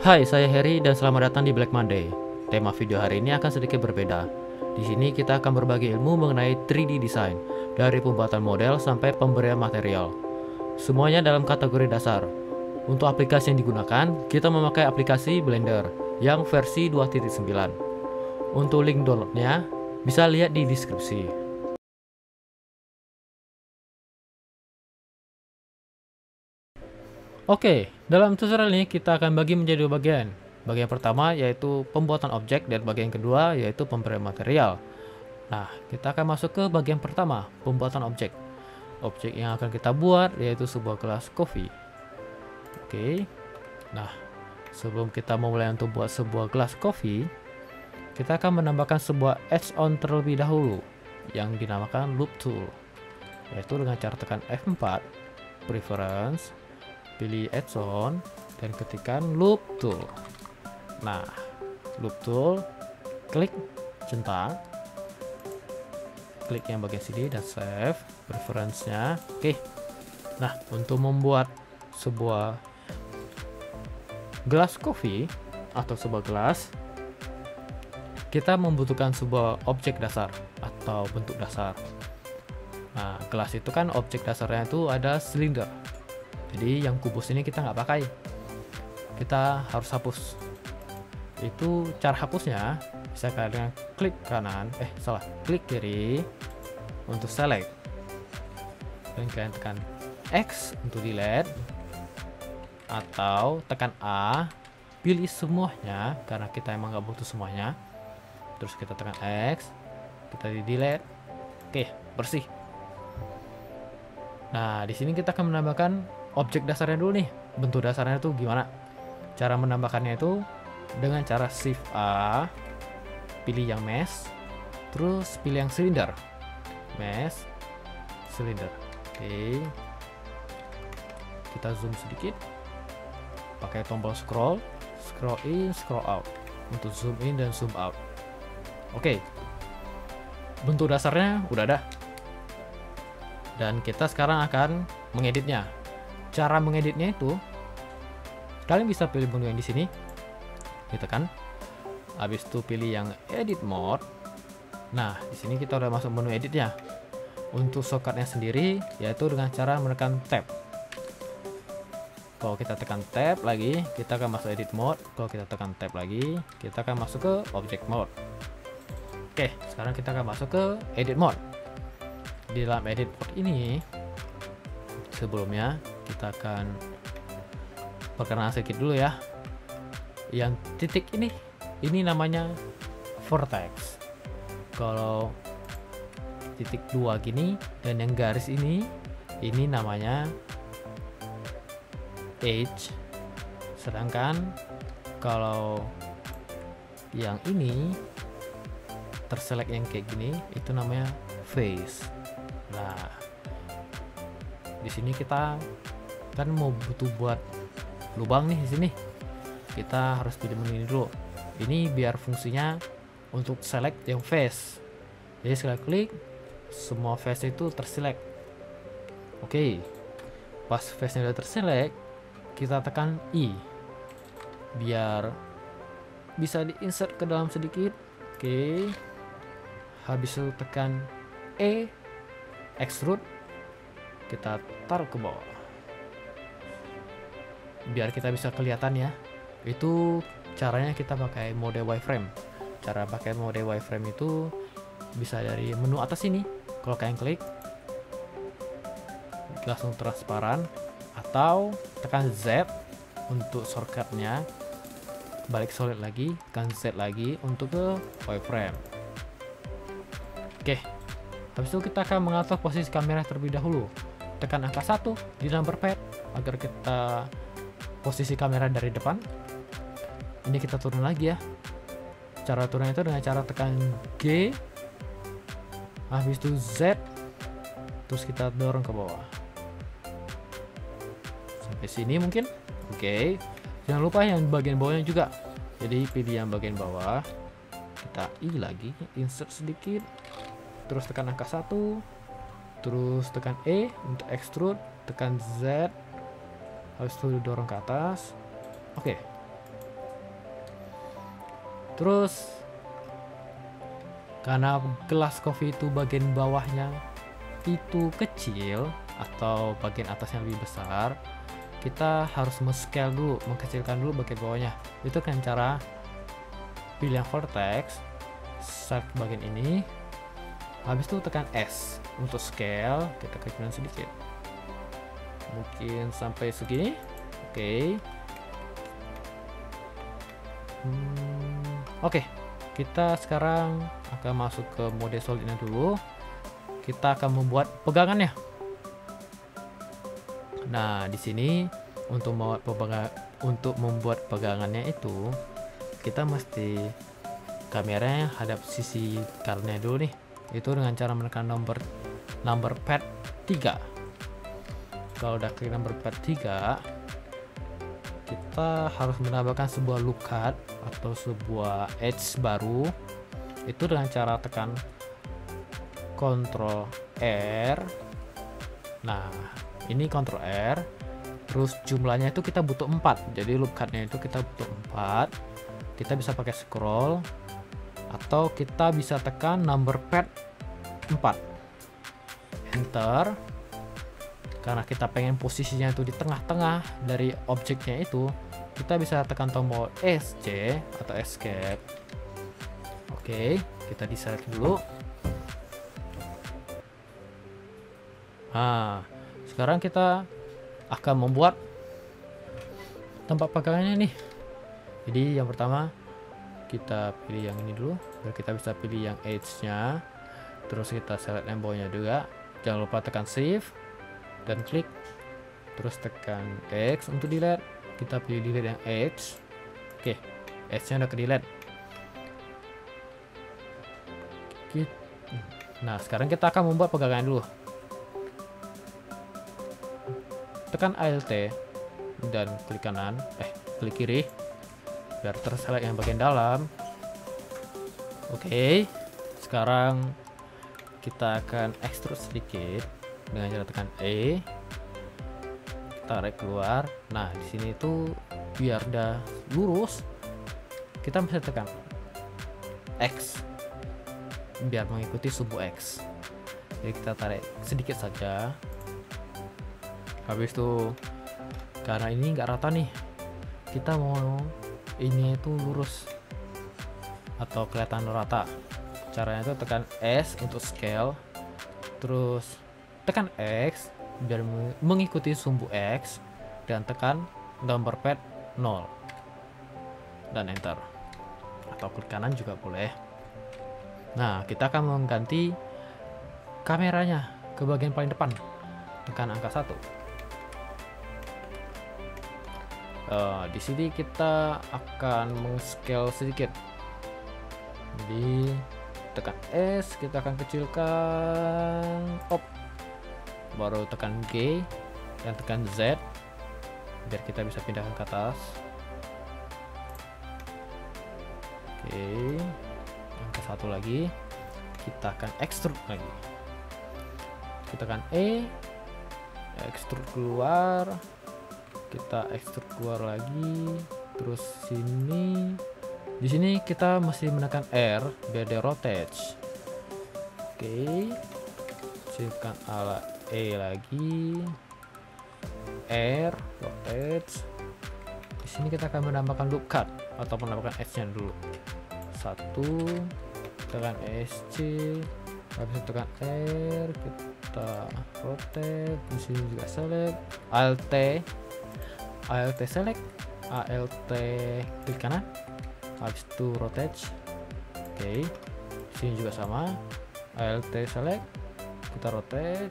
Hai, saya Harry dan selamat datang di Black Monday. Tema video hari ini akan sedikit berbeda. Di sini kita akan berbagi ilmu mengenai 3D design, dari pembuatan model sampai pemberian material. Semuanya dalam kategori dasar. Untuk aplikasi yang digunakan, kita memakai aplikasi Blender yang versi 2.9. Untuk link downloadnya, bisa lihat di deskripsi. Oke, dalam tutorial ini kita akan bagi menjadi dua bagian. Bagian pertama yaitu pembuatan objek dan bagian kedua yaitu pemberian material. Nah, kita akan masuk ke bagian pertama, pembuatan objek. Objek yang akan kita buat yaitu sebuah gelas kopi. Oke. Nah, sebelum kita memulai untuk buat sebuah gelas kopi, kita akan menambahkan sebuah add-on terlebih dahulu yang dinamakan loop tool. Yaitu dengan cara tekan F4, preference, pilih add-on dan ketikkan loop tool. Nah, loop tool, klik centang, klik yang bagian sini dan save preference-nya. Oke. Nah, untuk membuat sebuah gelas kopi atau sebuah gelas, kita membutuhkan sebuah objek dasar atau bentuk dasar. Nah, gelas itu kan objek dasarnya itu ada silinder. Jadi yang kubus ini kita nggak pakai, kita harus hapus. Itu cara hapusnya bisa kalian klik kanan, klik kiri untuk select, dan kalian tekan X untuk delete, atau tekan A, pilih semuanya karena kita emang nggak butuh semuanya. Terus kita tekan X, kita di delete. Oke, bersih. Nah, di sini kita akan menambahkan objek dasarnya dulu nih. Bentuk dasarnya tuh gimana? Cara menambahkannya itu dengan cara Shift A, pilih yang mesh, terus pilih yang silinder. Mesh, silinder. Oke. Kita zoom sedikit. Pakai tombol scroll in, scroll out untuk zoom in dan zoom out. Oke. Bentuk dasarnya udah ada. Dan kita sekarang akan mengeditnya. Cara mengeditnya itu, kalian bisa pilih menu yang di sini, gitu kan. Habis itu pilih yang edit mode. Nah, di sini kita udah masuk menu editnya. Untuk shortcutnya sendiri, yaitu dengan cara menekan tab. Kalau kita tekan tab lagi, kita akan masuk edit mode. Kalau kita tekan tab lagi, kita akan masuk ke object mode. Oke, sekarang kita akan masuk ke edit mode. Di dalam edit mode ini, sebelumnya kita akan perkenalan sedikit dulu ya. Yang titik ini namanya vertex. Kalau titik 2 gini dan yang garis ini namanya edge. Sedangkan kalau yang ini terselect yang kayak gini itu namanya face. Nah, di sini kita kan mau butuh buat lubang nih di sini. Kita harus pilih menu ini dulu. Ini biar fungsinya untuk select yang face. Jadi sekali klik semua face itu terselect. Oke. Pas face-nya udah terselect, kita tekan I biar bisa di-insert ke dalam sedikit. Oke. Habis itu tekan E, extrude, kita taruh ke bawah biar kita bisa kelihatan ya. Itu caranya kita pakai mode wireframe. Cara pakai mode wireframe itu bisa dari menu atas ini. Kalau kalian klik langsung transparan, atau tekan Z untuk shortcutnya, balik solid lagi, tekan Z lagi untuk ke wireframe. Oke, habis itu kita akan mengatur posisi kamera terlebih dahulu. Tekan angka 1 di number pad agar kita posisi kamera dari depan. Ini kita turun lagi ya. Cara turunnya itu dengan cara tekan G, habis itu Z, terus kita dorong ke bawah sampai sini mungkin. Oke. Jangan lupa yang bagian bawahnya juga. Jadi pilih yang bagian bawah, kita I lagi, insert sedikit, terus tekan angka 1, terus tekan E untuk extrude, tekan Z, habis itu dorong ke atas. Oke. Terus karena gelas kopi itu bagian bawahnya itu kecil atau bagian atasnya lebih besar, kita harus men-scale dulu, mengkecilkan dulu bagian bawahnya. Itu kan cara pilih yang vertex, select bagian ini, habis itu tekan S untuk scale, kita kecilkan sedikit, mungkin sampai segini. Oke. Oke, kita sekarang akan masuk ke mode solidnya dulu. Kita akan membuat pegangannya. Nah, di sini untuk membuat pegangannya itu kita mesti kameranya hadap sisi kanannya dulu nih. Itu dengan cara menekan number pad 3. Kalau udah klik number pad 3, kita harus menambahkan sebuah loop cut atau sebuah edge baru. Itu dengan cara tekan Ctrl R. Nah, ini Ctrl R. Terus jumlahnya itu kita butuh 4. Jadi loop cutnya itu kita butuh 4. Kita bisa pakai scroll atau kita bisa tekan number pad 4. Enter. Karena kita pengen posisinya itu di tengah-tengah dari objeknya itu, kita bisa tekan tombol SC atau escape. Oke, kita di-select dulu. Nah, sekarang kita akan membuat tempat pegangannya nih. Jadi yang pertama kita pilih yang ini dulu, biar kita bisa pilih yang edge-nya. Terus kita select yang bawahnya juga. Jangan lupa tekan shift dan klik. Terus tekan X untuk delete. Kita pilih delete yang edge. Oke, edge-nya udah ke delete. Nah, sekarang kita akan membuat pegangan dulu. Tekan Alt dan klik kanan, klik kiri biar terselect yang bagian dalam. Oke, sekarang kita akan extrude sedikit dengan cara tekan E, tarik keluar. Nah, di sini itu biar udah lurus, kita bisa tekan X biar mengikuti sumbu X. Jadi kita tarik sedikit saja. Habis itu karena ini nggak rata nih, kita mau ini itu lurus atau kelihatan rata. Caranya itu tekan S untuk scale, terus tekan X biar mengikuti sumbu X, dan tekan number pad 0 dan enter, atau klik kanan juga boleh. Nah, kita akan mengganti kameranya ke bagian paling depan. Tekan angka 1. Di sini kita akan meng-scale sedikit. Jadi tekan S, kita akan kecilkan up, baru tekan G dan tekan Z biar kita bisa pindahkan ke atas. Oke, angka 1 lagi, kita akan extrude lagi. Kita tekan E, extrude keluar, kita extrude keluar lagi, terus sini. Di sini kita mesti menekan R biar dia rotate. Oke, kecilkan ala E lagi, R rotate. Di sini kita akan menambahkan loop cut atau menambahkan edge-nya dulu. 1, tekan SC, habis itu tekan R, kita rotate. Di sini juga select, Alt select, Alt klik kanan, habis itu rotate. Oke, sini juga sama, Alt select, kita rotate,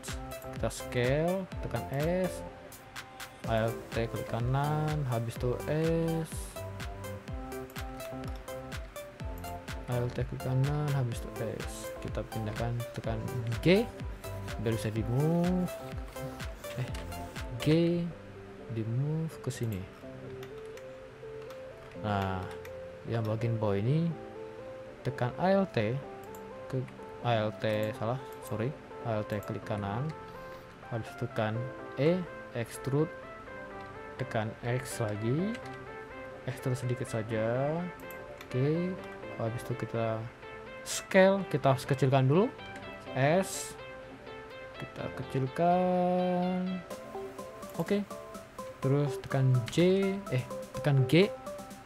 kita scale, tekan S, Alt klik kanan, habis itu S, Alt klik kanan, habis itu S. Kita pindahkan, tekan G biar bisa di move, G di move ke sini. Nah, yang bagian bawah ini tekan Alt klik kanan, habis tekan E, extrude, tekan X lagi, extrude sedikit saja, Oke, habis itu kita scale, kita harus kecilkan dulu. S kita kecilkan. Oke, terus tekan tekan G,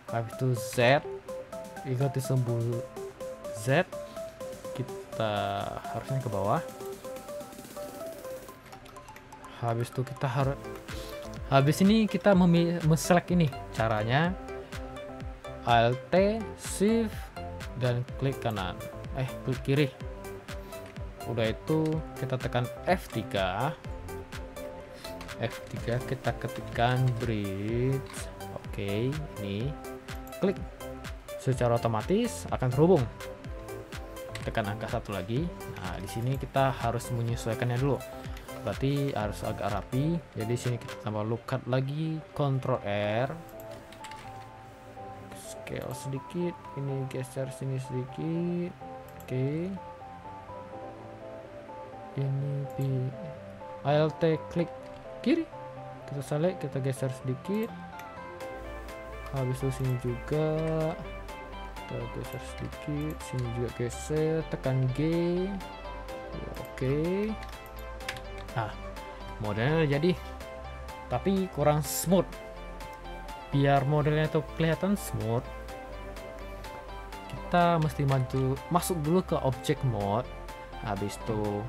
habis itu Z, ikuti simbol Z, kita harusnya ke bawah. Habis itu kita habis ini kita select ini caranya, Alt Shift dan klik kanan, klik kiri. Udah itu kita tekan F3 kita ketikkan bridge. Oke, ini klik, secara otomatis akan terhubung. Tekan angka 1 lagi. Nah, di sini kita harus menyesuaikannya dulu, berarti harus agak rapi. Jadi sini kita tambah lookup lagi, Ctrl R, scale sedikit, ini geser sini sedikit. Oke, ini Alt klik kiri, kita select, kita geser sedikit. Habis itu sini juga kita geser sedikit, sini juga geser, tekan G. Oke, nah modelnya udah jadi, tapi kurang smooth. Biar modelnya itu kelihatan smooth, kita mesti masuk dulu ke object mode. Habis itu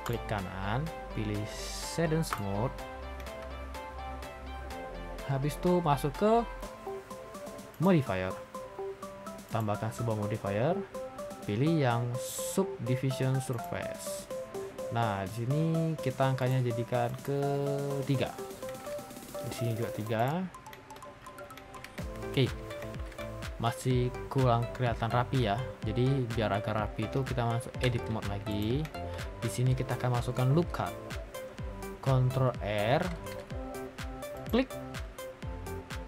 klik kanan, pilih Shadow Smooth. Habis itu masuk ke modifier, tambahkan sebuah modifier, pilih yang subdivision surface. Nah, di sini kita angkanya jadikan ke 3. Di sini juga 3. Oke. Masih kurang kelihatan rapi ya. Jadi biar agak rapi itu kita masuk edit mode lagi. Di sini kita akan masukkan lookup. Ctrl R, klik,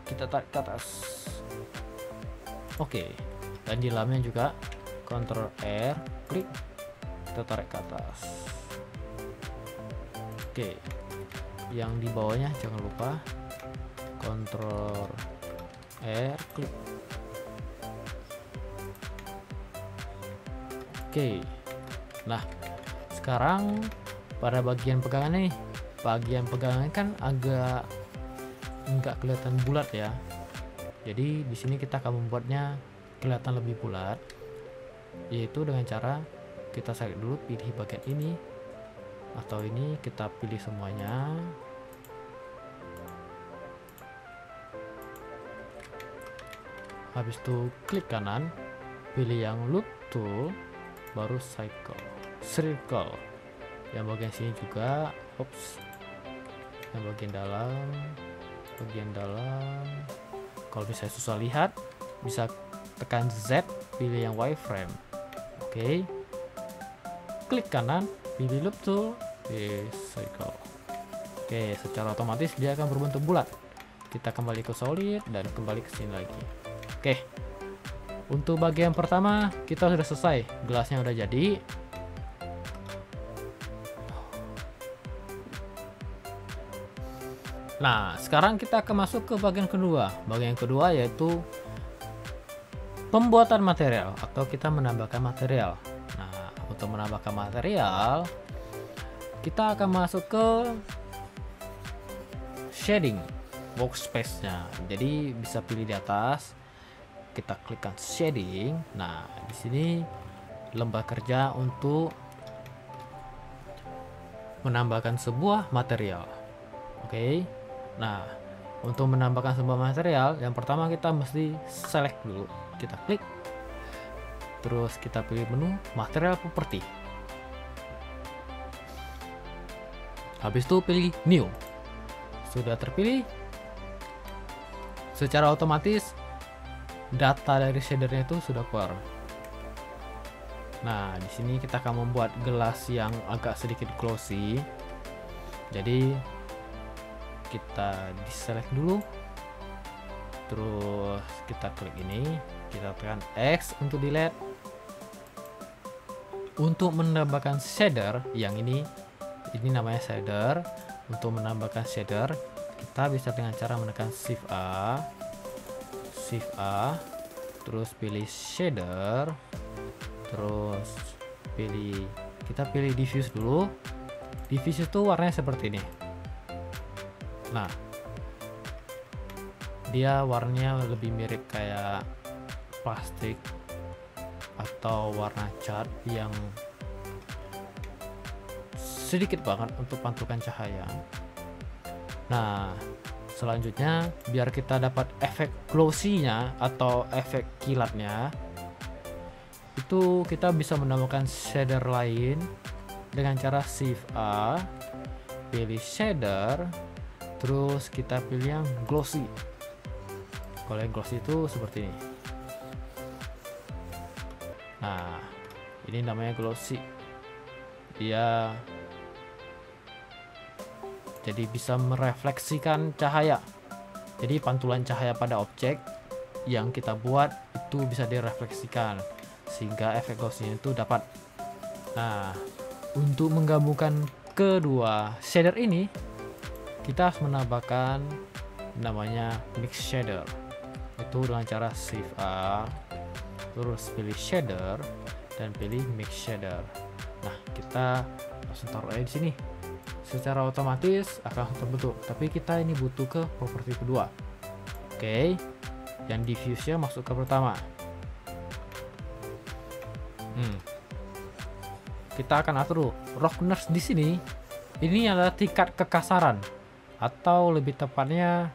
kita tarik ke atas. Oke, dan di dalamnya juga Ctrl R, klik, kita tarik ke atas. Oke, yang di bawahnya jangan lupa Ctrl R, klik. Oke, nah sekarang pada bagian pegangan nih, bagian pegangan kan agak nggak kelihatan bulat ya. Jadi di sini kita akan membuatnya kelihatan lebih bulat, yaitu dengan cara kita select dulu, pilih bagian ini atau ini, kita pilih semuanya. Habis itu klik kanan, pilih yang loop tool, baru circle. Yang bagian sini juga, yang bagian dalam. Kalau misalnya susah lihat, bisa tekan Z, pilih yang wireframe. Oke, klik kanan, pilih loop tool, pilih circle. Oke, secara otomatis dia akan berbentuk bulat. Kita kembali ke solid dan kembali ke sini lagi. Oke, untuk bagian pertama kita sudah selesai, gelasnya udah jadi. Nah, sekarang kita akan masuk ke bagian kedua. Bagian kedua yaitu pembuatan material atau kita menambahkan material. Nah, untuk menambahkan material kita akan masuk ke shading workspace-nya. Jadi bisa pilih di atas, kita klikkan shading. Nah, di sini lembar kerja untuk menambahkan sebuah material. Oke. Nah, untuk menambahkan sebuah material, yang pertama kita mesti select dulu. Kita klik, terus kita pilih menu material property. Habis itu pilih new. Sudah terpilih, secara otomatis data dari shadernya itu sudah keluar. Nah, di sini kita akan membuat gelas yang agak sedikit glossy. Jadi kita diselect dulu, terus kita klik ini, kita tekan X untuk delete. Untuk menambahkan shader yang ini namanya shader. Untuk menambahkan shader kita bisa dengan cara menekan Shift A, terus pilih shader, terus kita pilih diffuse dulu. Diffuse itu warnanya seperti ini. Nah, dia warnanya lebih mirip kayak plastik atau warna cat yang sedikit banget untuk pantulkan cahaya. Nah, selanjutnya biar kita dapat efek glossy-nya atau efek kilatnya, itu kita bisa menambahkan shader lain dengan cara Shift A, pilih shader, terus kita pilih yang glossy. Kalau yang glossy itu seperti ini. Nah, ini namanya glossy. Dia jadi bisa merefleksikan cahaya. Jadi pantulan cahaya pada objek yang kita buat itu bisa direfleksikan sehingga efek glossy itu dapat. Nah, untuk menggabungkan kedua shader ini, kita harus menambahkan namanya mix shader. Itu dengan cara Shift A, terus pilih shader dan pilih mix shader. Nah, kita langsung taruh aja di sini. Secara otomatis akan terbentuk, tapi kita ini butuh ke properti kedua. Oke, yang diffuse-nya masuk ke pertama. Kita akan atur roughness di sini. Ini adalah tingkat kekasaran, atau lebih tepatnya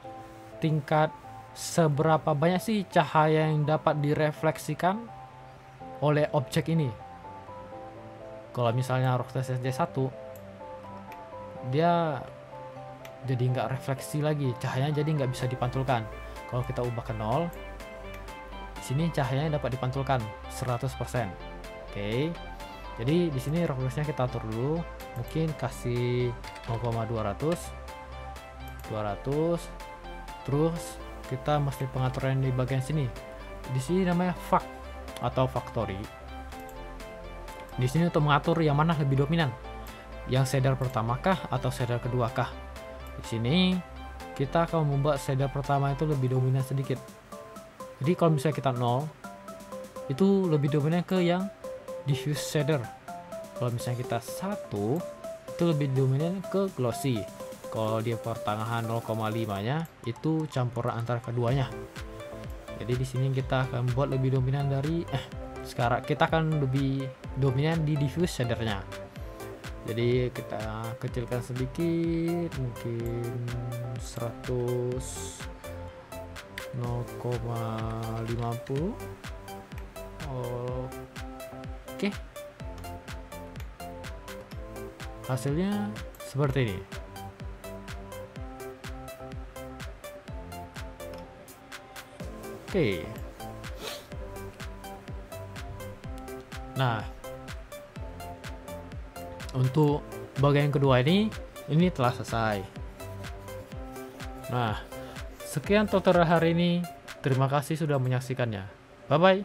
tingkat seberapa banyak sih cahaya yang dapat direfleksikan oleh objek ini. Kalau misalnya roughness SD1, dia jadi nggak refleksi lagi, cahayanya jadi nggak bisa dipantulkan. Kalau kita ubah ke 0, di sini cahayanya dapat dipantulkan 100%. Oke, jadi di sini roughness-nya kita atur dulu, mungkin kasih 0,200, terus kita mesti pengaturan di bagian sini. Di sini namanya fact atau factory. Di sini untuk mengatur yang mana lebih dominan, yang shader pertama kah atau shader kedua kah. Di sini kita akan membuat shader pertama itu lebih dominan sedikit. Jadi kalau misalnya kita 0, itu lebih dominan ke yang diffuse shader. Kalau misalnya kita 1, itu lebih dominan ke glossy. Kalau di pertengahan 0,5-nya itu campuran antara keduanya. Jadi di sini kita akan buat lebih dominan dari sekarang kita akan lebih dominan di diffuse shadernya. Jadi kita kecilkan sedikit, mungkin 100, 0,50. Oke, hasilnya seperti ini. Oke, nah untuk bagian kedua ini telah selesai. Nah, sekian tutorial hari ini. Terima kasih sudah menyaksikannya. Bye bye.